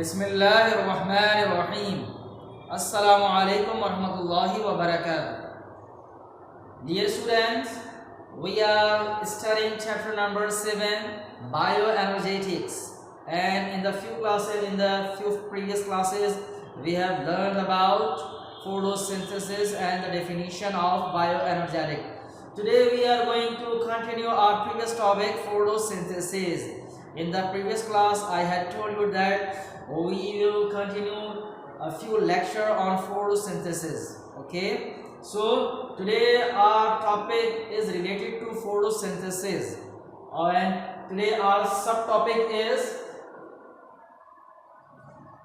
बिस्मिल्लाहिर्रहमानिर्रहीम। अस्सलामु अलैकुम वरहमतुल्लाहि वबरकातुह। Dear students, we are studying chapter number 7, bioenergetics, and in the few previous classes we have learned about photosynthesis and the definition of bioenergetic. Today we are going to continue our previous topic, photosynthesis. In the previous class I had told you that we will continue a few lecture on photosynthesis. Okay, so today our topic is related to photosynthesis, and today our subtopic is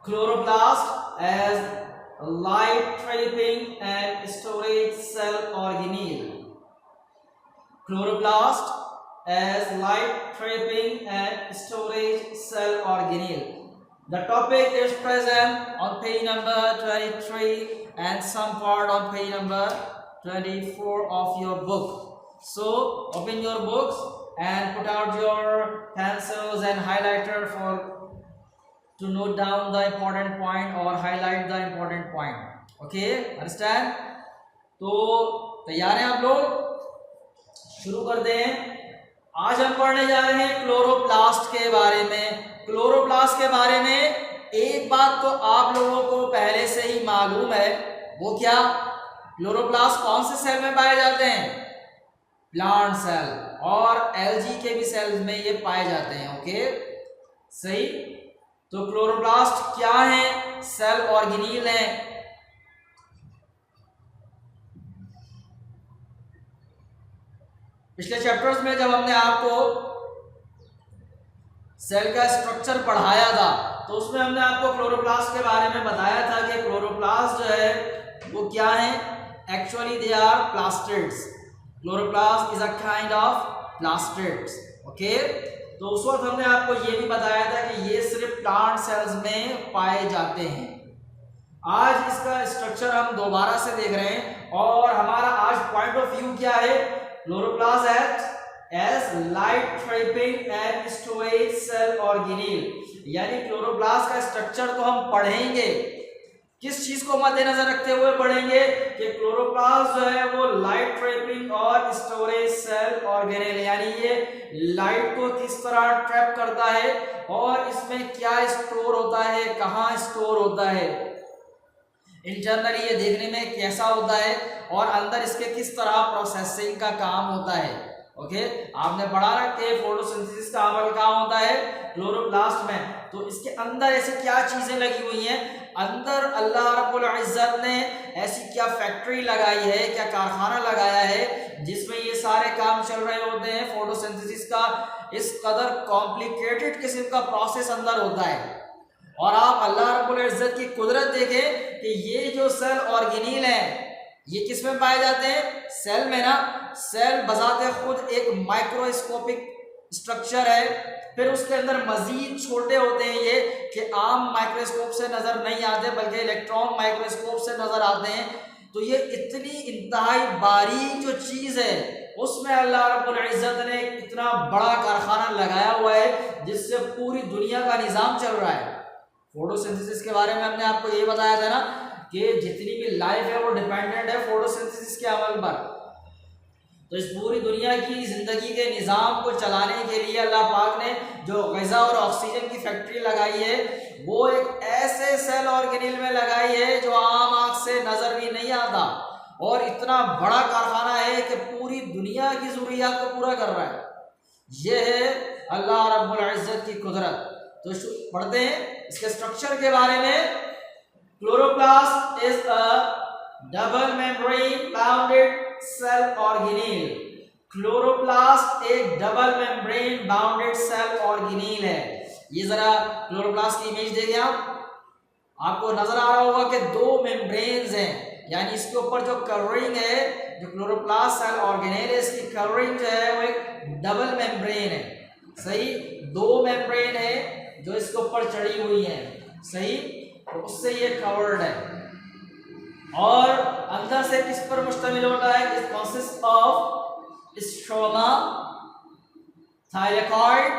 chloroplast as light trapping and storage cell organelle. Chloroplast as light trapping and storage cell organelle. The topic is present on page number 23 and some part on page number 24 of your book. So open your books and put out your pencils and highlighter to note down the important point or highlight the important point. Okay, understand? तो तैयार हैं आप लोग? शुरू करते हैं। आज हम पढ़ने जा रहे हैं क्लोरोप्लास्ट के बारे में। क्लोरोप्लास्ट के बारे में एक बात तो आप लोगों को पहले से ही मालूम है, वो क्या? क्लोरोप्लास्ट कौन से सेल में पाए जाते हैं? प्लांट सेल और एल्गी के भी सेल्स में ये पाए जाते हैं। ओके, सही। तो क्लोरोप्लास्ट क्या है? सेल ऑर्गेनील है। पिछले चैप्टर्स में जब हमने आपको सेल का स्ट्रक्चर पढ़ाया था तो उसमें हमने आपको क्लोरोप्लास्ट के बारे में बताया था कि क्लोरोप्लास्ट जो है वो क्या है? Actually they are plastids. Chloroplast is a kind of plastids. Okay, तो उस वक्त हमने आपको ये भी बताया था कि ये सिर्फ प्लांट सेल्स में पाए जाते हैं। आज इसका स्ट्रक्चर हम दोबारा से देख रहे हैं और हमारा आज पॉइंट ऑफ व्यू क्या है? Chloroplast act as light trapping and storage cell organelle. यानी क्लोरोप्लास्ट का स्ट्रक्चर तो हम पढ़ेंगे, किस चीज को मद्देनजर रखते हुए पढ़ेंगे कि क्लोरोप्लास्ट जो है वो लाइट ट्रैपिंग और स्टोरेज सेल ऑर्गेनील, यानी ये लाइट को किस तरह ट्रैप करता है और इसमें क्या स्टोर होता है, कहाँ स्टोर होता है, इंटरनली ये देखने में कैसा होता है और अंदर इसके किस तरह प्रोसेसिंग का काम होता है। ओके, आपने पढ़ा रखे फोटोसिंथेसिस का अमल कहाँ होता है? क्लोरोप्लास्ट में। तो इसके अंदर ऐसी क्या चीजें लगी हुई हैं? अंदर अल्लाह रब्बुल इज्जत ने ऐसी क्या फैक्ट्री लगाई है, क्या कारखाना लगाया है जिसमें ये सारे काम चल रहे होते हैं। फोटोसिंथेसिस का इस कदर कॉम्प्लिकेटेड किस्म का प्रोसेस अंदर होता है और आप अल्लाह रब्बुल इज्जत की कुदरत देखें कि ये जो सेल ऑर्गेनील है ये किस में पाए जाते हैं? सेल में ना। सेल बजाते खुद एक माइक्रोस्कोपिक स्ट्रक्चर है, फिर उसके अंदर मजीद छोटे होते हैं ये कि आम माइक्रोस्कोप से नजर नहीं आते बल्कि इलेक्ट्रॉन माइक्रोस्कोप से नजर आते हैं। तो ये इतनी इंतहाई बारीक जो चीज है उसमें अल्लाह रब्बुल इज्जत ने इतना बड़ा कारखाना लगाया हुआ है जिससे पूरी दुनिया का निजाम चल रहा है। फोटोसिंथेसिस के बारे में हमने आपको ये बताया था ना कि जितनी भी लाइफ है वो डिपेंडेंट है फोटोसिंथेसिस के अमल पर। तो इस पूरी दुनिया की जिंदगी के निज़ाम को चलाने के लिए अल्लाह पाक ने जो ग़िज़ा और ऑक्सीजन की फैक्ट्री लगाई है वो एक ऐसे सेल ऑर्गेनील में लगाई है जो आम आँख से नज़र भी नहीं आता और इतना बड़ा कारखाना है कि पूरी दुनिया की ज़रूरियात को पूरा कर रहा है। यह है अल्लाह रब्बुल इज्जत की कुदरत। तो पढ़ते हैं इसके स्ट्रक्चर के बारे में। Chloroplast is a double membrane bounded cell organelle. Chloroplast एक double membrane bounded cell organelle है। ये जरा क्लोरोप्लास्ट की इमेज देखिए आपको नजर आ रहा होगा कि दो मेम्ब्रेन्स हैं, यानी इसके ऊपर जो कवरिंग है जो क्लोरोप्लास्ट सेल ऑर्गेनील है इसकी कवरिंग जो है वो एक डबल मेम्ब्रेन है। सही, दो मेम्ब्रेन है जो इसके ऊपर चढ़ी हुई है। सही, तो उससे ये कवर्ड है और अंदर से किस पर मुश्तमिल होता है? It consist of stroma, thylakoid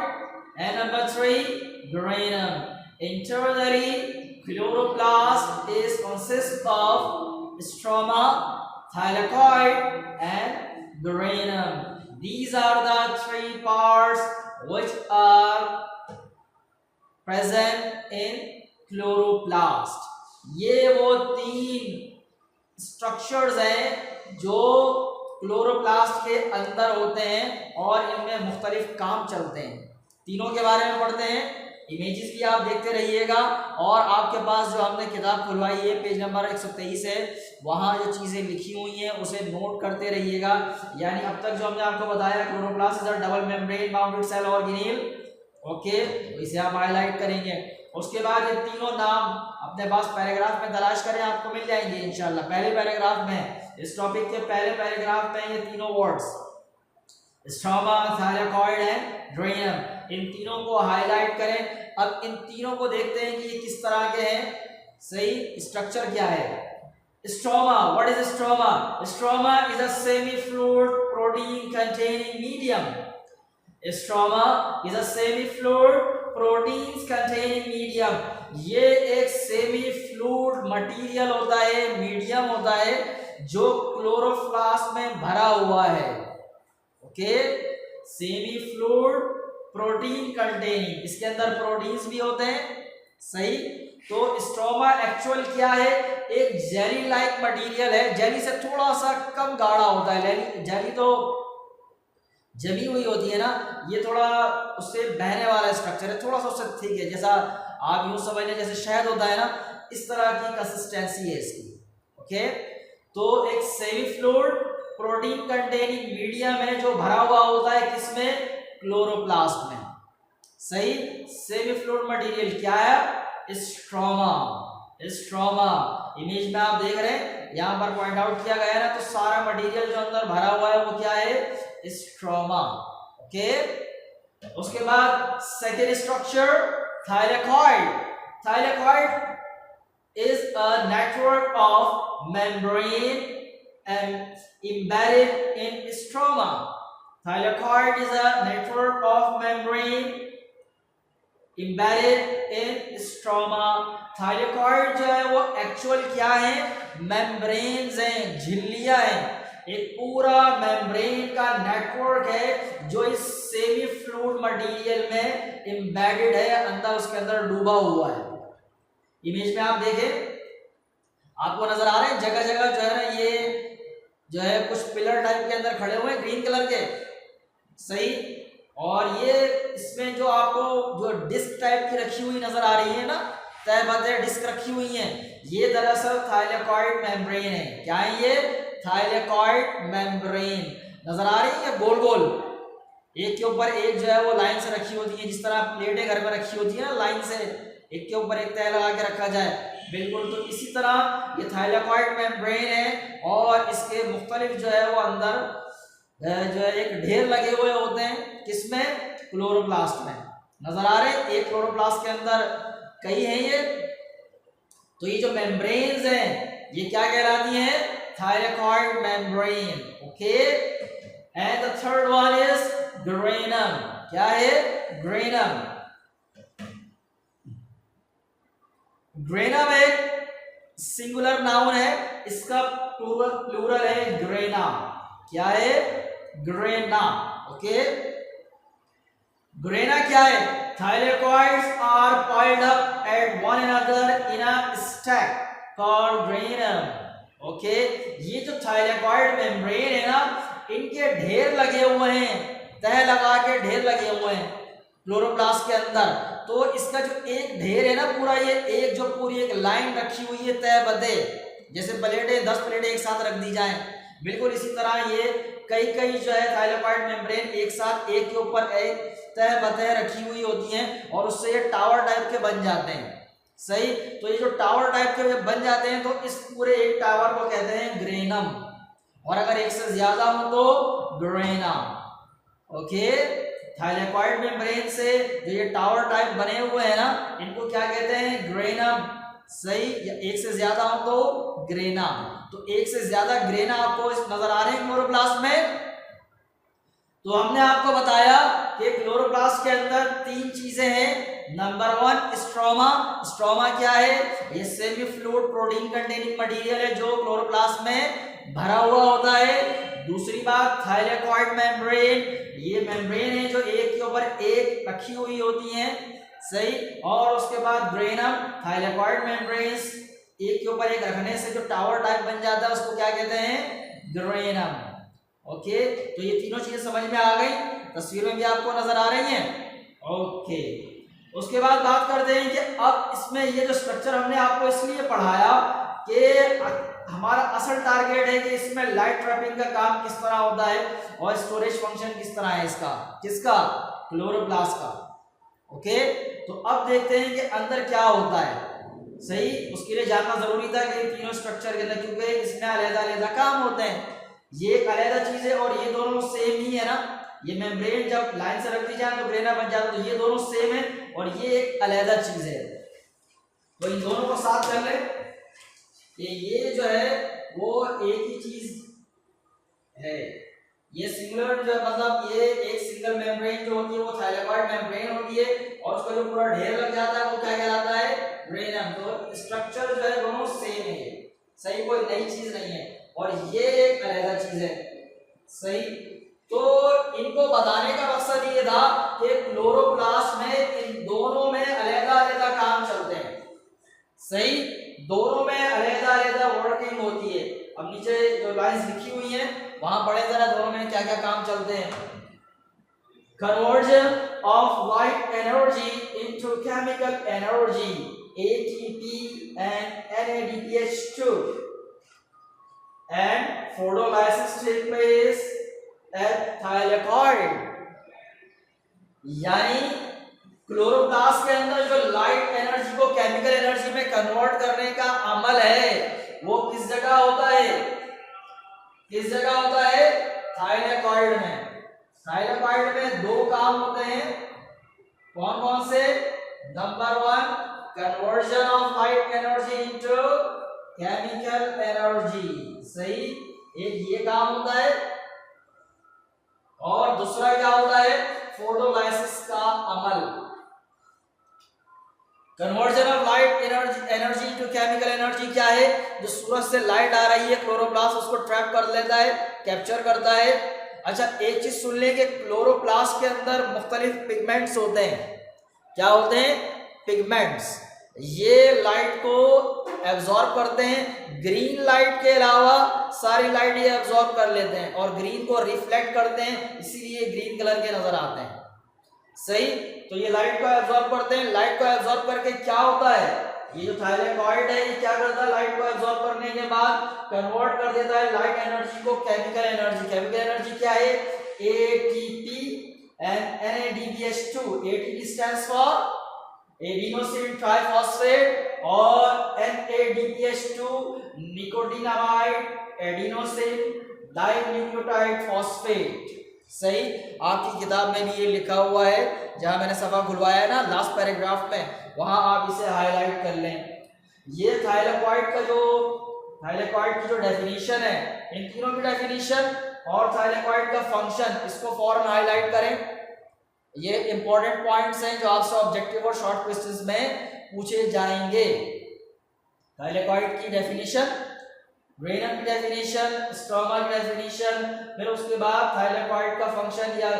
and number 3 granum. Internally, chloroplast is consist of stroma, thylakoid and granum. These are the three parts which are present in chloroplast. ये वो तीन स्ट्रक्चर्स हैं जो क्लोरोप्लास्ट के अंदर होते हैं और इनमें मुख्तलिफ काम चलते हैं। तीनों के बारे में पढ़ते हैं, इमेजेस भी आप देखते रहिएगा और आपके पास जो हमने किताब खुलवाई है पेज नंबर 123 है, वहाँ जो चीज़ें लिखी हुई हैं उसे नोट करते रहिएगा। यानी अब तक जो हमने आपको बताया chloroplast is a double membrane bounded cell organelle, okay, तो इसे आप हाईलाइट करेंगे। उसके बाद ये तीनों नाम अपने पास पैराग्राफ में तलाश करें, आपको मिल जाएंगे इंशाल्लाह। पहले पैराग्राफ में, इस टॉपिक के पहले पैराग्राफ में ये तीनों words stroma, thylakoid and granum, इन तीनों को हाईलाइट करें। अब इन तीनों को देखते हैं कि ये किस तरह के हैं, सही स्ट्रक्चर क्या है। Stroma, what is stroma? Stroma is a semi fluid protein containing medium. Stroma is a semi fluid proteins containing medium. ये एक सेमी फ्लूइड मटेरियल होता है, मीडियम होता है जो क्लोरोप्लास्ट में भरा हुआ है। Okay, semi fluid protein containing, इसके अंदर प्रोटीन्स भी होते हैं, सही। तो स्ट्रोमा एक्चुअल क्या है? एक जेली लाइक मटेरियल है, जेली से थोड़ा सा कम गाढ़ा होता है। जेली तो जमी हुई होती है ना, ये थोड़ा उससे बहने वाला स्ट्रक्चर है, थोड़ा सा उससे थिक है, जैसा आप यूं समझ लें जैसे शहद होता है ना, इस तरह की कंसिस्टेंसी है इसकी। ओके, तो एक semi fluid protein containing medium है जो भरा हुआ होता है किसमें? क्लोरोप्लास्ट में, सही। सेमी फ्लूइड मटेरियल क्या है? स्ट्रोमा। स्ट्रोमा इमेज में आप देख रहे हैं, यहां पर पॉइंट आउट किया गया है ना, तो सारा मटेरियल जो अंदर भरा हुआ है वो क्या है? स्ट्रोमा। ओके, उसके बाद second structure thylakoid. Thylakoid is a network of membrane and embedded in stroma. Thylakoid is a network of membrane embedded in stroma. Thylakoid जो है वो एक्चुअल क्या है? मेम्ब्रेन्स हैं, झिल्लियां हैं, एक पूरा मेम्ब्रेन का नेटवर्क है जो इस सेमी फ्लूइड मटेरियल में एम्बेडेड है, अंदर उसके अंदर डूबा हुआ है। इमेज में आप देखें, आपको नजर आ रहे हैं जगह जगह जो है ना, ये जो है कुछ पिलर टाइप के अंदर खड़े हुए हैं ग्रीन कलर के, सही। और ये इसमें जो आपको जो डिस्क टाइप की रखी हुई नजर आ रही है ना, तय बतय डिस्क रखी हुई हैं, ये दरअसल थायलाकॉइड मेम्ब्रेन है। क्या है ये? Thylakoid membrane. नजर आ रही है गोल गोल, एक के ऊपर एक जो है वो लाइन से रखी होती है, जिस तरह प्लेटें घर में रखी होती है ना, लाइन से एक के ऊपर एक तय लगा के रखा जाए, बिल्कुल। तो इसी तरह ये थायलाकॉइड मेम्ब्रेन है और इसके मुख्तलिफ जो है वो अंदर जो है एक ढेर लगे हुए होते हैं, किसमें? क्लोरोप्लास्ट में। नजर आ रहे हैं, एक क्लोरोप्लास्ट के अंदर कई हैं ये। तो ये जो मेम्ब्रेन्स हैं ये क्या कहलाती हैं? Thylakoid membrane. Okay, and the third one is granum. क्या है? ग्रेनम। ग्रेनम एक सिंगुलर नाउन है, इसका प्लूरल है ग्रेना। क्या है? ग्रेना। ओके, ग्रेना क्या है? Thylakoids are piled up at one another in a stack called granum. Okay, ये जो थायलाकॉइड मेम्ब्रेन है ना, इनके ढेर लगे हुए हैं, तह लगा के ढेर लगे हुए हैं क्लोरोप्लास्ट के अंदर। तो इसका जो एक ढेर है ना पूरा, ये एक जो पूरी एक लाइन रखी हुई है तय बदे, जैसे प्लेटें 10 प्लेटें एक साथ रख दी जाएं, बिल्कुल इसी तरह ये कई जो है थायलाकॉइड मेम्ब्रेन एक साथ एक के ऊपर एक तह बतह रखी हुई होती हैं और उससे ये टावर टाइप के बन जाते हैं, सही। तो ये जो टावर टाइप के बन जाते हैं तो इस पूरे एक टावर को कहते हैं ग्रेनम, और अगर एक से ज्यादा हो तो ग्रेना। ओके, थायलाकॉइड मेम्ब्रेन से जो ये टावर टाइप बने हुए हैं ना, इनको क्या कहते हैं? ग्रेनम, सही। एक से ज्यादा हो तो ग्रेना। तो एक से ज्यादा ग्रेना आपको नजर आ रहे हैं क्लोरोप्लास्ट में। तो हमने आपको बताया कि क्लोरोप्लास्ट के अंदर तीन चीजें हैं, नंबर 1 स्ट्रोमा। स्ट्रोमा क्या है? ये semi fluid protein containing material है जो क्लोरोप्लास्ट में भरा हुआ होता है। दूसरी बात थाइलेकॉइड मेम्ब्रेन, ये मेम्ब्रेन है जो एक के ऊपर एक रखी हुई होती हैं, सही। और उसके बाद ग्रेनम, थाइलेकॉइड मेम्ब्रेन्स एक के ऊपर एक रखने से जो टावर टाइप बन जाता है उसको क्या कहते हैं? ग्रेनम। ओके, तो ये तीनों चीजें समझ में आ गई, तस्वीर में भी आपको नजर आ रही हैं। ओके, उसके बाद बात करते हैं कि अब इसमें ये जो स्ट्रक्चर हमने आपको इसलिए पढ़ाया कि हमारा असल टारगेट है कि इसमें लाइट ट्रैपिंग का काम किस तरह होता है और स्टोरेज फंक्शन किस तरह है इसका, किसका? क्लोरोप्लास्ट का। ओके, तो अब देखते हैं कि अंदर क्या होता है, सही। उसके लिए जानना जरूरी था कि तीनों स्ट्रक्चर के अंदर, क्योंकि इसमें अलग-अलग काम होते हैं। ये एक अलग चीज है और ये दोनों सेम ही है ना। ये मेम्ब्रेन जब लाइन से रख दी जाए तो ग्रेना बन जाता है, तो ये दोनों सेम है और ये एक अलग चीज है। तो इन दोनों को साथ कर ले, ये जो है वो एक ही चीज है। ये सिंगुलर जो मतलब ये एक सिंगल मेम्ब्रेन जो होती है वो थाइलेकॉइड मेम्ब्रेन होती है और उसका जो पूरा ढेर लग जाता है वो क्या कहलाता है? ग्रेनम। तो स्ट्रक्चर जो है दोनों सेम है, सही, कोई नई चीज नहीं है और ये एक अलग चीज है, सही। तो इनको बताने का मकसद ये था कि क्लोरोप्लास्ट में इन दोनों में अलग-अलग काम चलते हैं, सही। दोनों में अलग-अलग वर्किंग होती है। अब नीचे जो लाइंस लिखी हुई हैं वहां पढ़े जरा, दोनों में क्या क्या काम चलते हैं। Conversion of light energy into chemical energy, ATP and NADPH2, and photolysis take place at thylakoid। यानी क्लोरोप्लास्ट के अंदर जो लाइट एनर्जी को केमिकल एनर्जी में कन्वर्ट करने का अमल है वो किस जगह होता है? किस जगह होता है? थाइलेकॉइड में। थाइलेकॉइड में दो काम होते हैं, कौन कौन से? Number 1 conversion of light energy into chemical energy, सही, एक ये काम होता है। और दूसरा क्या होता है? फोटोलाइसिस का अमल। Conversion of light energy to chemical energy क्या है? जो सूरज से लाइट आ रही है क्लोरोप्लास्ट उसको ट्रैप कर लेता है, कैप्चर करता है। अच्छा, एक चीज सुन लें कि क्लोरोप्लास्ट के अंदर मुख्तलिफ पिगमेंट्स होते हैं। क्या होते हैं? पिगमेंट्स। ये लाइट को एब्जॉर्ब करते हैं, ग्रीन लाइट के अलावा सारी लाइट ये एब्जॉर्ब कर लेते हैं और ग्रीन को रिफ्लेक्ट करते हैं, इसीलिए ग्रीन कलर के नजर आते हैं, सही। तो ये लाइट को एब्जॉर्ब करते हैं। लाइट को एब्जॉर्ब करके क्या होता है? ये जो थाइलेकॉइड है ये क्या करता है? लाइट को एब्जॉर्ब करने के बाद कन्वर्ट कर देता है लाइट एनर्जी को केमिकल एनर्जी। केमिकल एनर्जी क्या है? ATP and NADPH2। ATP stands for adenosine triphosphate और NADPH2 nicotinamide adenosine dinucleotide phosphate, सही। आपकी किताब में भी ये लिखा हुआ है, जहां मैंने सफा खुलवाया है ना लास्ट पैराग्राफ में, वहां आप इसे हाईलाइट कर लें। ये थाइलेकॉइड की जो डेफिनेशन है, इन तीनों की डेफिनेशन और थाइलेकॉइड का फंक्शन, इसको फौरन हाईलाइट करें। ये इंपॉर्टेंट पॉइंट्स हैं जो आपसे ऑब्जेक्टिव और शॉर्ट क्वेश्चंस में पूछे जाएंगे। थाइलेकॉइड की डेफिनेशन, ग्रेनम की डेफिनेशन, स्ट्रोमा की डेफिनेशन, फिर उसके बाद थाइलेकॉइड का फंक्शन या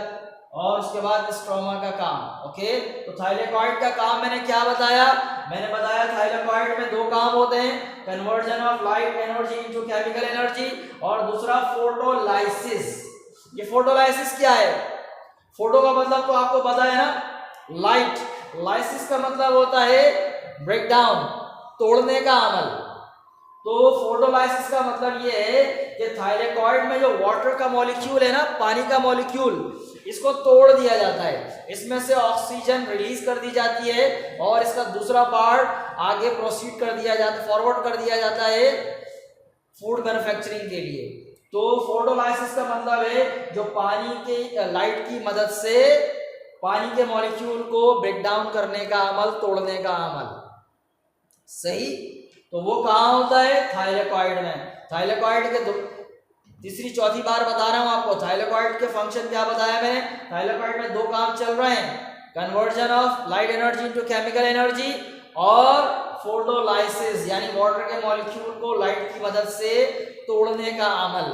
और उसके बाद स्ट्रोमा का काम। ओके, तो थाइलेकॉइड का काम मैंने क्या बताया? मैंने बताया थाइलेकॉइड में दो काम होते हैं, conversion of light energy into chemical energy और दूसरा फोटोलाइसिस। ये फोटोलाइसिस क्या है? फोटो का मतलब तो आपको पता है ना, लाइट। लाइसिस का मतलब होता है ब्रेक डाउन, तोड़ने का अमल। तो फोटोलाइसिस का मतलब ये है कि थाइलेकॉइड में जो वाटर का मॉलिक्यूल है ना, पानी का मॉलिक्यूल, इसको तोड़ दिया जाता है। इसमें से ऑक्सीजन रिलीज कर दी जाती है और इसका दूसरा पार्ट आगे प्रोसीड कर दिया जाता है, फॉरवर्ड कर दिया जाता है फूड मैन्युफैक्चरिंग के लिए। तो फोटोलाइसिस का मतलब है जो पानी के लाइट की मदद से पानी के मॉलिक्यूल को ब्रेक डाउन करने का अमल, तोड़ने का अमल, सही। तो वो कहाँ होता है? थाइलेकॉइड में। थाइलेकॉइड के तीसरी चौथी बार बता रहा हूं आपको, थाइलेकॉइड के फंक्शन क्या बताया मैंने? थाइलेकॉइड में दो काम चल रहे हैं, conversion of light energy into chemical energy, और फोटोलाइसिस यानी वाटर के मॉलिक्यूल को लाइट की मदद से तोड़ने का अमल।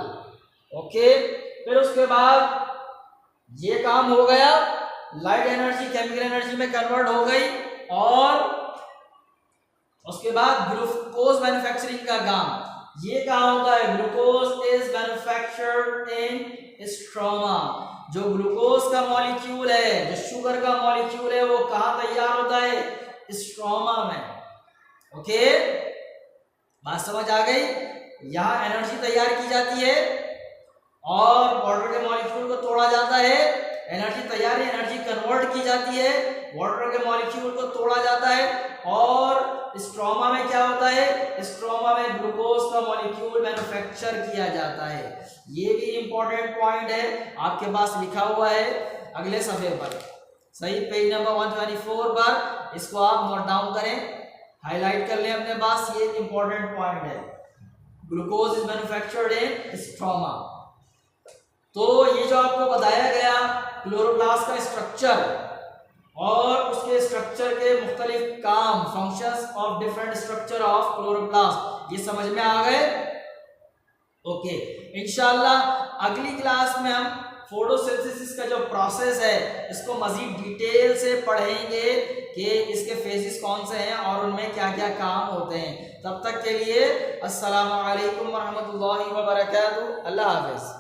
ओके, फिर उसके बाद ये काम हो गया, लाइट एनर्जी केमिकल एनर्जी में कन्वर्ट हो गई, और उसके बाद ग्लूकोज मैन्युफैक्चरिंग का काम। ये कहाँ होता है? Glucose is manufactured in stroma. जो ग्लूकोज का मॉलिक्यूल है, जो शुगर का मॉलिक्यूल है, वो कहाँ तैयार होता है? स्ट्रोमा में। ओके, बात समझ आ गई? यहाँ एनर्जी तैयार की जाती है और वाटर के मॉलिक्यूल को तोड़ा जाता है, एनर्जी तैयार है, एनर्जी कन्वर्ट की जाती है, वाटर के मॉलिक्यूल को तोड़ा जाता है, और स्ट्रोमा में क्या होता है? स्ट्रोमा में ग्लूकोज का मॉलिक्यूल मैन्युफैक्चर किया जाता है। ये भी इंपॉर्टेंट पॉइंट है, आपके पास लिखा हुआ है अगले सफे पर, सही पेज नंबर 124 पर। इसको आप नोट डाउन करें, हाईलाइट कर लें अपने पास, ये इंपॉर्टेंट पॉइंट है। Glucose is manufactured in stroma. तो ये जो आपको बताया गया क्लोरोप्लास्ट का स्ट्रक्चर और उसके स्ट्रक्चर के मुख्तलिफ काम, functions of different structure of chloroplast, ये समझ में आ गए? ओके, इंशाल्लाह अगली क्लास में हम फोटोसिंथेसिस का जो प्रोसेस है इसको मजीद डिटेल से पढ़ेंगे कि इसके फेजेस कौन से हैं और उनमें क्या क्या काम होते हैं। तब तक के लिए अस्सलामु अलैकुम वरहमतुल्लाहि वबरकातुहू। अल्लाह हाफिज़।